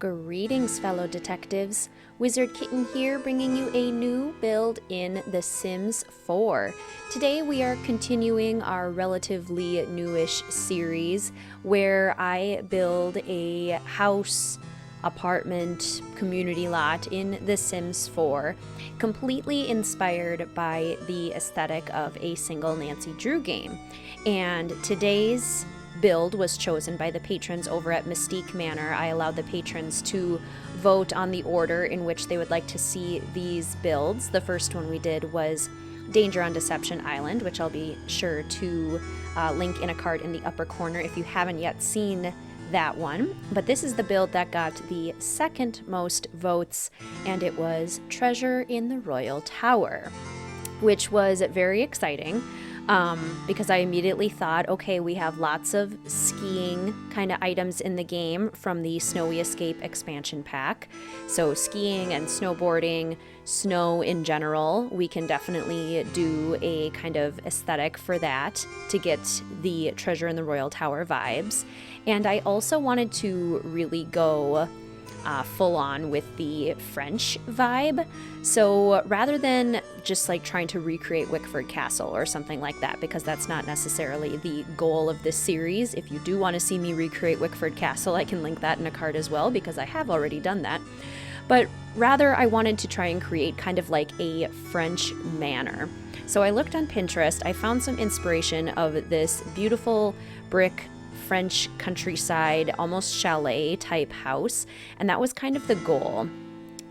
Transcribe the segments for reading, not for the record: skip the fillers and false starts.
Greetings, fellow detectives. Wizard Kitten here, bringing you a new build in The Sims 4. Today we are continuing our relatively newish series where I build a house, apartment, community lot in The Sims 4, completely inspired by the aesthetic of a single Nancy Drew game. And today's build was chosen by the patrons over at Mystique Manor. I allowed the patrons to vote on the order in which they would like to see these builds. The first one we did was Danger on Deception Island, which I'll be sure to link in a card in the upper corner if you haven't yet seen that one. But this is the build that got the second most votes, and it was Treasure in the Royal Tower, which was very exciting. Because I immediately thought, okay, we have lots of skiing kind of items in the game from the Snowy Escape expansion pack. So skiing and snowboarding, snow in general, we can definitely do a kind of aesthetic for that to get the Treasure in the Royal Tower vibes. And I also wanted to really go full on with the French vibe. So rather than just like trying to recreate Wickford Castle or something like that, because that's not necessarily the goal of this series. If you do want to see me recreate Wickford Castle, I can link that in a card as well, because I have already done that. But rather, I wanted to try and create kind of like a French manor. So I looked on Pinterest, I found some inspiration of this beautiful brick French countryside, almost chalet type house, and that was kind of the goal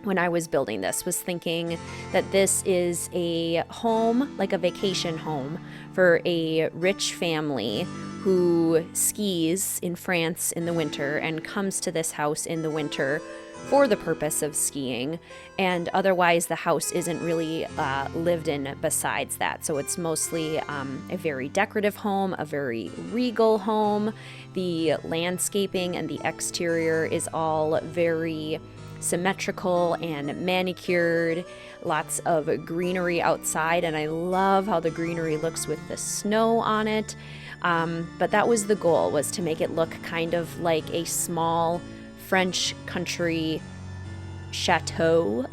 when I was building this, was thinking that this is a home, like a vacation home for a rich family who skis in France in the winter and comes to this house in the winter for the purpose of skiing, and otherwise the house isn't really lived in besides that. So it's mostly a very decorative home, a very regal home. The landscaping and the exterior is all very symmetrical and manicured, lots of greenery outside, and I love how the greenery looks with the snow on it. But that was the goal, was to make it look kind of like a small French country chateau,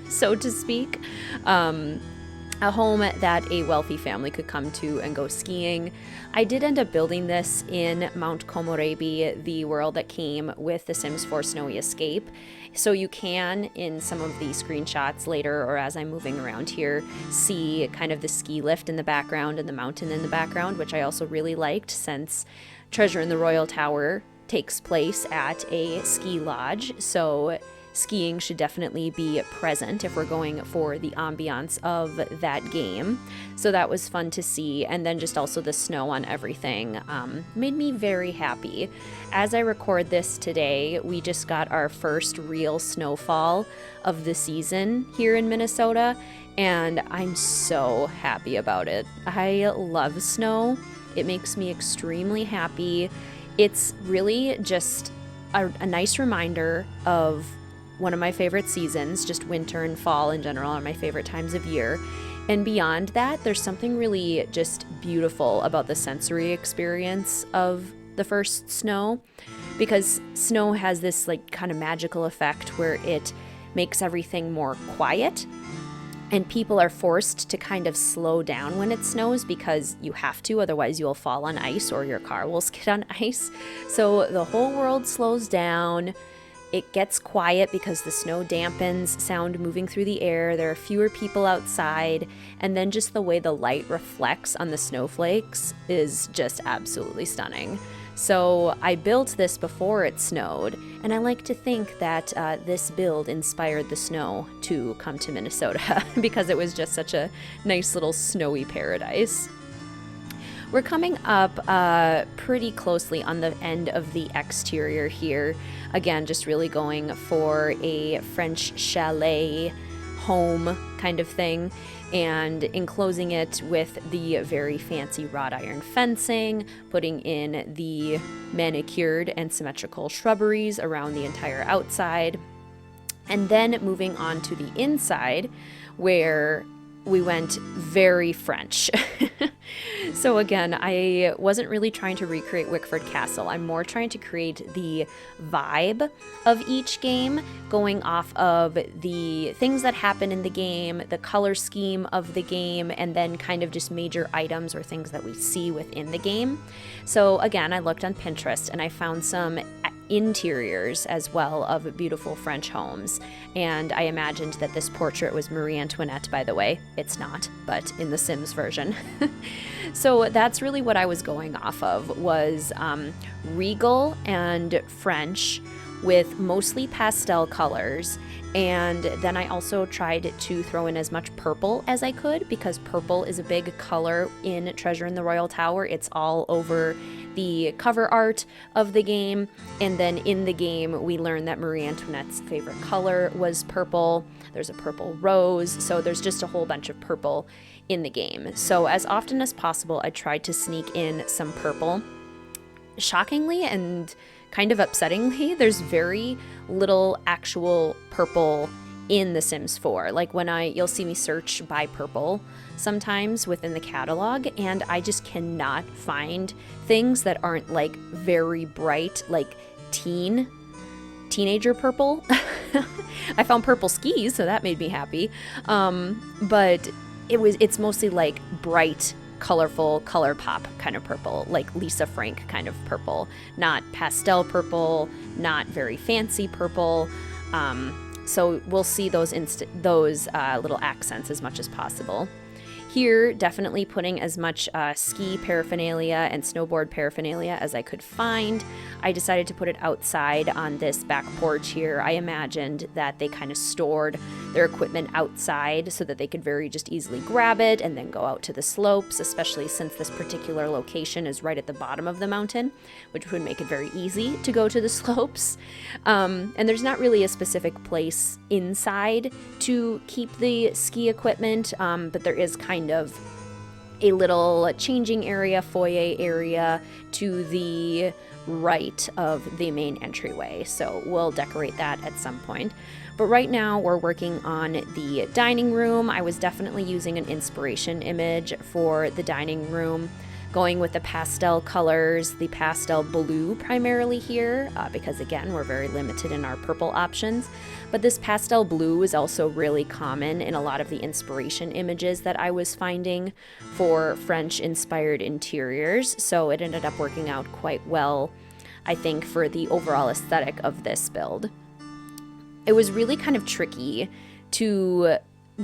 so to speak. A home that a wealthy family could come to and go skiing. I did end up building this in Mount Komorebi, the world that came with The Sims 4 Snowy Escape. So you can, in some of the screenshots later, or as I'm moving around here, see kind of the ski lift in the background and the mountain in the background, which I also really liked, since Treasure in the Royal Tower takes place at a ski lodge. So skiing should definitely be present if we're going for the ambiance of that game. So that was fun to see. And then just also the snow on everything made me very happy. As I record this today, we just got our first real snowfall of the season here in Minnesota, and I'm so happy about it. I love snow. It makes me extremely happy. It's really just a nice reminder of one of my favorite seasons. Just winter and fall in general are my favorite times of year. And beyond that, there's something really just beautiful about the sensory experience of the first snow, because snow has this like kind of magical effect where it makes everything more quiet. And people are forced to kind of slow down when it snows, because you have to, otherwise you'll fall on ice or your car will skid on ice. So the whole world slows down. It gets quiet because the snow dampens sound moving through the air. There are fewer people outside. And then just the way the light reflects on the snowflakes is just absolutely stunning. So I built this before it snowed, and I like to think that this build inspired the snow to come to Minnesota because it was just such a nice little snowy paradise. We're coming up pretty closely on the end of the exterior here. Again, just really going for a French chalet home kind of thing, and enclosing it with the very fancy wrought iron fencing, putting in the manicured and symmetrical shrubberies around the entire outside, and then moving on to the inside, where we went very French. So again, I wasn't really trying to recreate Wickford Castle. I'm more trying to create the vibe of each game, going off of the things that happen in the game, the color scheme of the game, and then kind of just major items or things that we see within the game. So again, I looked on Pinterest and I found some interiors as well of beautiful French homes, and I imagined that this portrait was Marie Antoinette. By the way, it's not, but in the Sims version. So that's really what I was going off of, was regal and French with mostly pastel colors. And then I also tried to throw in as much purple as I could, because purple is a big color in Treasure in the Royal Tower. It's all over the cover art of the game. And then in the game, we learn that Marie Antoinette's favorite color was purple. There's a purple rose. So there's just a whole bunch of purple in the game. So as often as possible, I tried to sneak in some purple. Shockingly and kind of upsettingly, there's very little actual purple in The Sims 4. Like you'll see me search by purple sometimes within the catalog, and I just cannot find things that aren't like very bright, like teenager purple. I found purple skis, so that made me happy. But it's mostly like bright, colorful, color pop kind of purple, like Lisa Frank kind of purple, not pastel purple, not very fancy purple. So we'll see those little accents as much as possible. Here, definitely putting as much ski paraphernalia and snowboard paraphernalia as I could find. I decided to put it outside on this back porch here. I imagined that they kind of stored their equipment outside so that they could very just easily grab it and then go out to the slopes, especially since this particular location is right at the bottom of the mountain, which would make it very easy to go to the slopes. And there's not really a specific place inside to keep the ski equipment, but there is kind of a little changing area, foyer area to the right of the main entryway. So we'll decorate that at some point. But right now we're working on the dining room. I was definitely using an inspiration image for the dining room, going with the pastel colors, the pastel blue primarily here, because again, we're very limited in our purple options. But this pastel blue is also really common in a lot of the inspiration images that I was finding for French-inspired interiors. So it ended up working out quite well, I think, for the overall aesthetic of this build. It was really kind of tricky to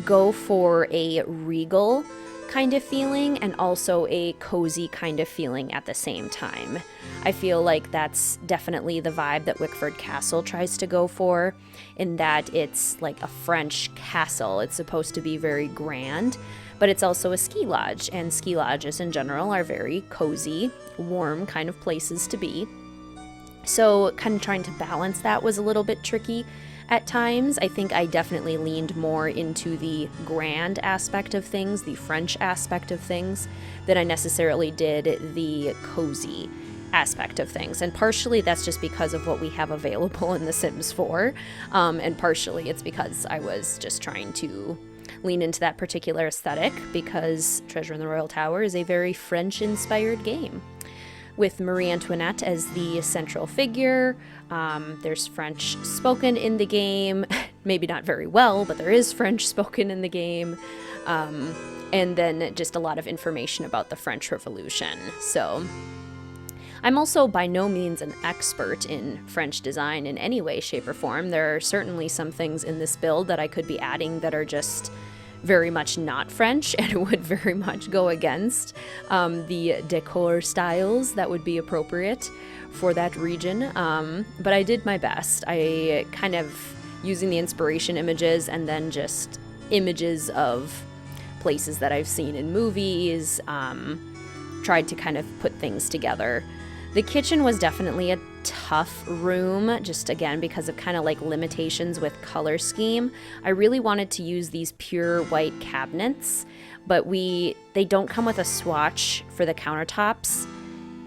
go for a regal kind of feeling and also a cozy kind of feeling at the same time. I feel like that's definitely the vibe that Wickford Castle tries to go for, in that it's like a French castle. It's supposed to be very grand, but it's also a ski lodge, and ski lodges in general are very cozy, warm kind of places to be. So kind of trying to balance that was a little bit tricky at times. I think I definitely leaned more into the grand aspect of things, the French aspect of things, than I necessarily did the cozy aspect of things. And partially that's just because of what we have available in The Sims 4, and partially it's because I was just trying to lean into that particular aesthetic, because Treasure in the Royal Tower is a very French-inspired game, with Marie Antoinette as the central figure. There's French spoken in the game, maybe not very well, but there is French spoken in the game. And then just a lot of information about the French Revolution. So I'm also by no means an expert in French design in any way, shape, or form. There are certainly some things in this build that I could be adding that are just very much not French and would very much go against the decor styles that would be appropriate for that region. But I did my best. I kind of, using the inspiration images and then just images of places that I've seen in movies, tried to kind of put things together. The kitchen was definitely a tough room, just again because of kind of like limitations with color scheme. I really wanted to use these pure white cabinets, but they don't come with a swatch for the countertops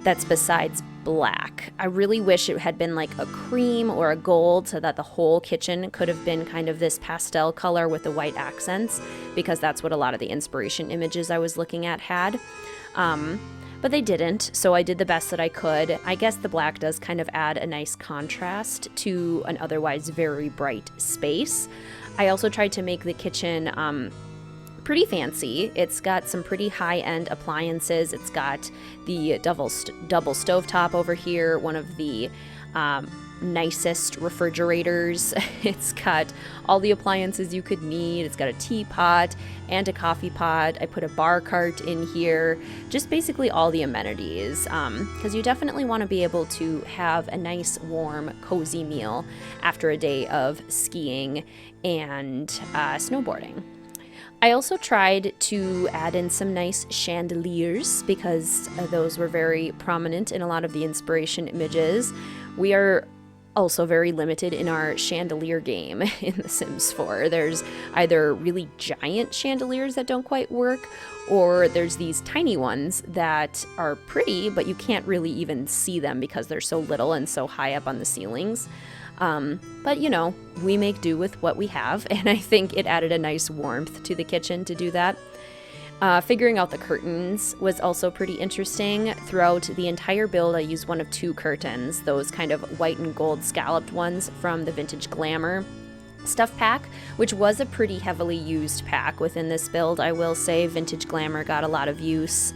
that's besides black. I really wish it had been like a cream or a gold so that the whole kitchen could have been kind of this pastel color with the white accents, because that's what a lot of the inspiration images I was looking at had. But they didn't, so I did the best that I could. I guess the black does kind of add a nice contrast to an otherwise very bright space. I also tried to make the kitchen pretty fancy. It's got some pretty high-end appliances. It's got the double stovetop over here, one of the nicest refrigerators. It's got all the appliances you could need. It's got a teapot and a coffee pot. I put a bar cart in here, just basically all the amenities, because you definitely want to be able to have a nice, warm, cozy meal after a day of skiing and snowboarding. I also tried to add in some nice chandeliers because those were very prominent in a lot of the inspiration images. We are also very limited in our chandelier game in The Sims 4. There's either really giant chandeliers that don't quite work, or there's these tiny ones that are pretty, but you can't really even see them because they're so little and so high up on the ceilings. But you know, we make do with what we have, and I think it added a nice warmth to the kitchen to do that. Figuring out the curtains was also pretty interesting. Throughout the entire build, I used one of two curtains, those kind of white and gold scalloped ones from the Vintage Glamour stuff pack, which was a pretty heavily used pack within this build. I will say Vintage Glamour got a lot of use.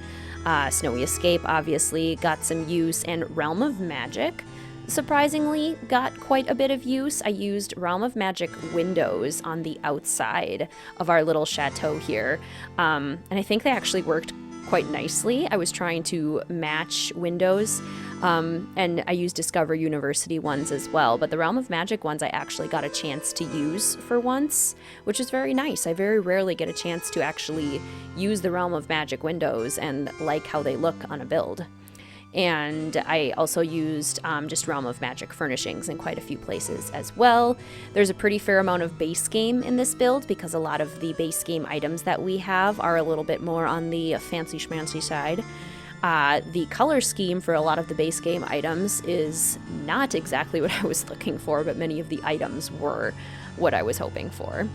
Snowy Escape obviously got some use, and Realm of Magic surprisingly got quite a bit of use. I used Realm of Magic windows on the outside of our little chateau here, and I think they actually worked quite nicely. I was trying to match windows, and I used Discover University ones as well, but the Realm of Magic ones I actually got a chance to use for once, which is very nice. I very rarely get a chance to actually use the Realm of Magic windows and like how they look on a build. And I also used just Realm of Magic furnishings in quite a few places as well. There's a pretty fair amount of base game in this build because a lot of the base game items that we have are a little bit more on the fancy schmancy side. The color scheme for a lot of the base game items is not exactly what I was looking for, but many of the items were what I was hoping for.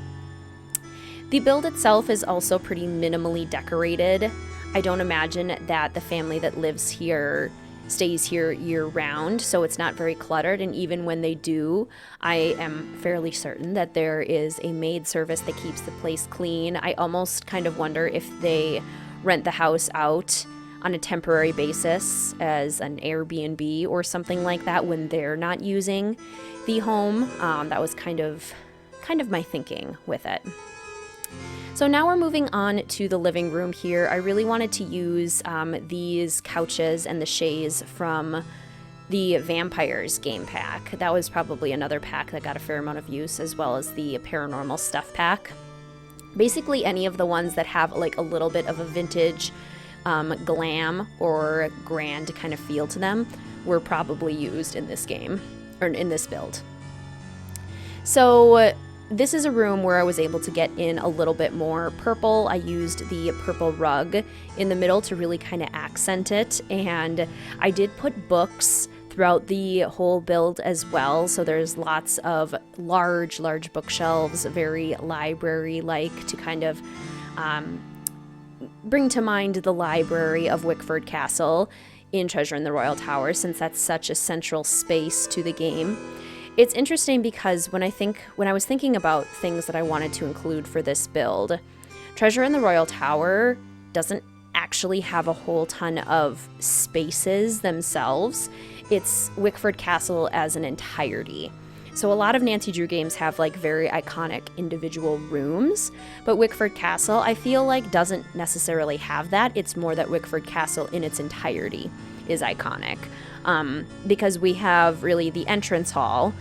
The build itself is also pretty minimally decorated. I don't imagine that the family that lives here stays here year-round, so it's not very cluttered, and even when they do, I am fairly certain that there is a maid service that keeps the place clean. I almost kind of wonder if they rent the house out on a temporary basis as an Airbnb or something like that when they're not using the home. That was kind of my thinking with it. So now we're moving on to the living room here. I really wanted to use these couches and the chaise from the Vampires game pack. That was probably another pack that got a fair amount of use, as well as the Paranormal Stuff pack. Basically any of the ones that have like a little bit of a vintage glam or grand kind of feel to them were probably used in this game, or in this build. So this is a room where I was able to get in a little bit more purple. I used the purple rug in the middle to really kind of accent it, and I did put books throughout the whole build as well, so there's lots of large bookshelves, very library-like, to kind of bring to mind the library of Wickford Castle in Treasure in the Royal Tower, since that's such a central space to the game. It's interesting because when I was thinking about things that I wanted to include for this build, Treasure in the Royal Tower doesn't actually have a whole ton of spaces themselves. It's Wickford Castle as an entirety. So a lot of Nancy Drew games have like very iconic individual rooms, but Wickford Castle I feel like doesn't necessarily have that. It's more that Wickford Castle in its entirety is iconic. Because we have really the entrance hall,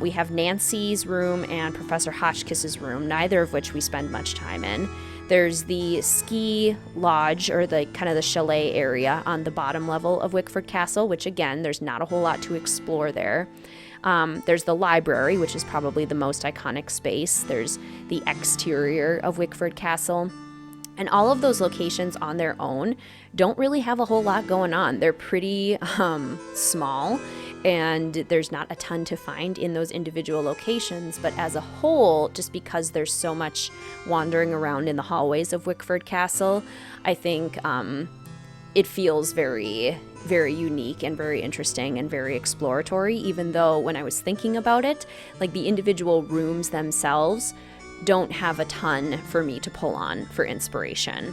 we have Nancy's room and Professor Hotchkiss's room, neither of which we spend much time in. There's the ski lodge, or the kind of the chalet area on the bottom level of Wickford Castle, which again, there's not a whole lot to explore there. There's the library, which is probably the most iconic space. There's the exterior of Wickford Castle. And all of those locations on their own don't really have a whole lot going on. They're pretty small, and there's not a ton to find in those individual locations. But as a whole, just because there's so much wandering around in the hallways of Wickford Castle, I think it feels very, very unique and very interesting and very exploratory, even though when I was thinking about it, like the individual rooms themselves don't have a ton for me to pull on for inspiration.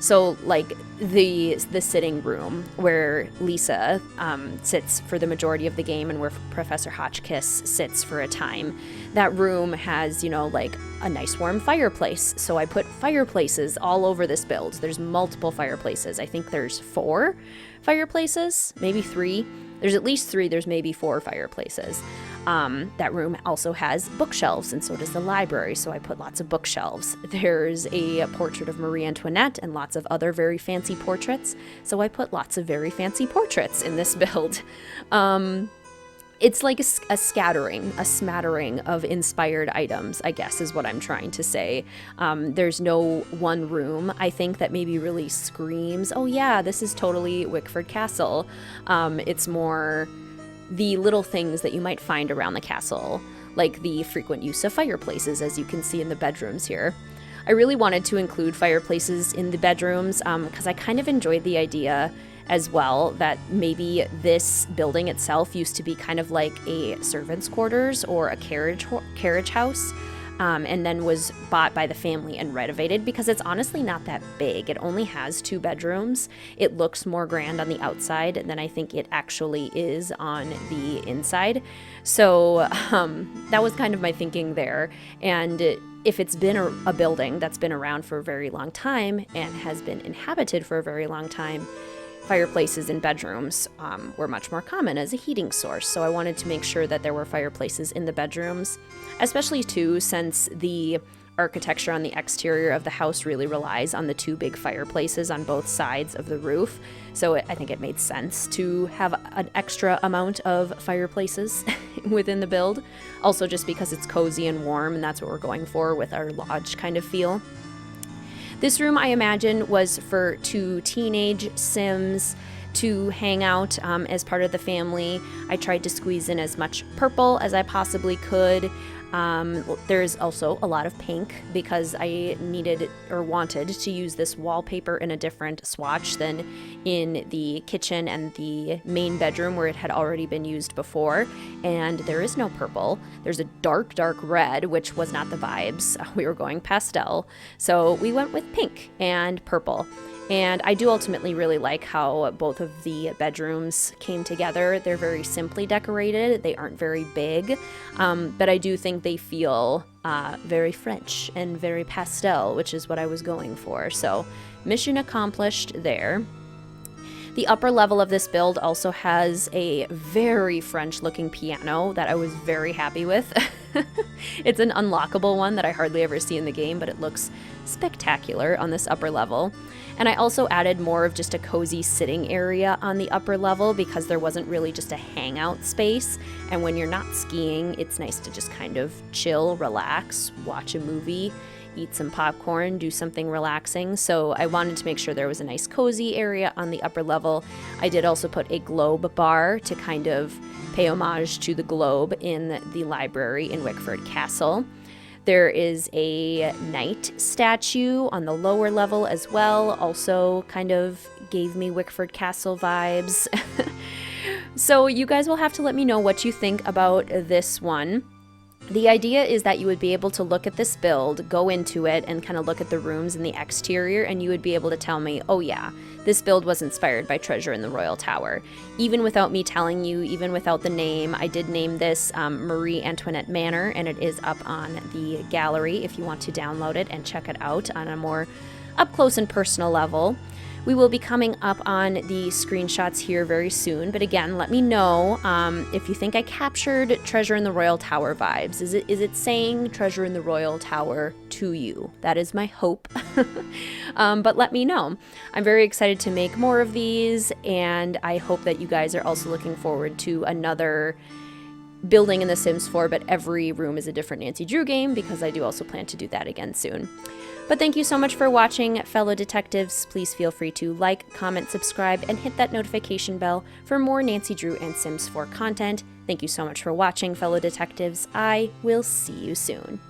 So like the sitting room where Lisa sits for the majority of the game and where Professor Hotchkiss sits for a time, that room has, you know, like a nice warm fireplace. So I put fireplaces all over this build. There's multiple fireplaces. I think there's 4 fireplaces, maybe 3. There's at least 3, there's maybe 4 fireplaces. That room also has bookshelves, and so does the library, so I put lots of bookshelves. There's a portrait of Marie Antoinette and lots of other very fancy portraits, so I put lots of very fancy portraits in this build. It's like a smattering of inspired items, I guess is what I'm trying to say. There's no one room, I think, that maybe really screams, oh yeah, this is totally Wickford Castle. It's more the little things that you might find around the castle, like the frequent use of fireplaces, as you can see in the bedrooms here. I really wanted to include fireplaces in the bedrooms because I kind of enjoyed the idea as well that maybe this building itself used to be kind of like a servant's quarters or a carriage house, and then was bought by the family and renovated, because it's honestly not that big. It only has 2 bedrooms. It looks more grand on the outside than I think it actually is on the inside. So that was kind of my thinking there. And if it's been a building that's been around for a very long time and has been inhabited for a very long time, fireplaces in bedrooms were much more common as a heating source. So I wanted to make sure that there were fireplaces in the bedrooms, especially too since the architecture on the exterior of the house really relies on the 2 big fireplaces on both sides of the roof. So I think it made sense to have an extra amount of fireplaces within the build. Also just because it's cozy and warm, and that's what we're going for with our lodge kind of feel. This room, I imagine, was for 2 teenage Sims to hang out as part of the family. I tried to squeeze in as much purple as I possibly could. There's also a lot of pink because I needed or wanted to use this wallpaper in a different swatch than in the kitchen and the main bedroom where it had already been used before. And there is no purple. There's a dark, dark red, which was not the vibes. We were going pastel. So we went with pink and purple. And I do ultimately really like how both of the bedrooms came together. They're very simply decorated. They aren't very big, but I do think they feel very French and very pastel, which is what I was going for. So mission accomplished there. The upper level of this build also has a very French-looking piano that I was very happy with. It's an unlockable one that I hardly ever see in the game, but it looks spectacular on this upper level. And I also added more of just a cozy sitting area on the upper level because there wasn't really just a hangout space. And when you're not skiing, it's nice to just kind of chill, relax, watch a movie, eat some popcorn, do something relaxing. So I wanted to make sure there was a nice cozy area on the upper level. I did also put a globe bar to kind of pay homage to the globe in the library in Wickford Castle. There is a knight statue on the lower level as well, also kind of gave me Wickford Castle vibes. So you guys will have to let me know what you think about this one. The idea is that you would be able to look at this build, go into it, and kind of look at the rooms and the exterior, and you would be able to tell me, oh yeah, this build was inspired by Treasure in the Royal Tower. Even without me telling you, even without the name, I did name this Marie Antoinette Manor, and it is up on the gallery if you want to download it and check it out on a more up close and personal level. We will be coming up on the screenshots here very soon, but again, let me know if you think I captured Treasure in the Royal Tower vibes. Is it saying Treasure in the Royal Tower to you? That is my hope. But let me know. I'm very excited to make more of these, and I hope that you guys are also looking forward to another building in The Sims 4, but every room is a different Nancy Drew game because I do also plan to do that again soon. But thank you so much for watching, fellow detectives. Please feel free to like, comment, subscribe, and hit that notification bell for more Nancy Drew and Sims 4 content. Thank you so much for watching, fellow detectives. I will see you soon.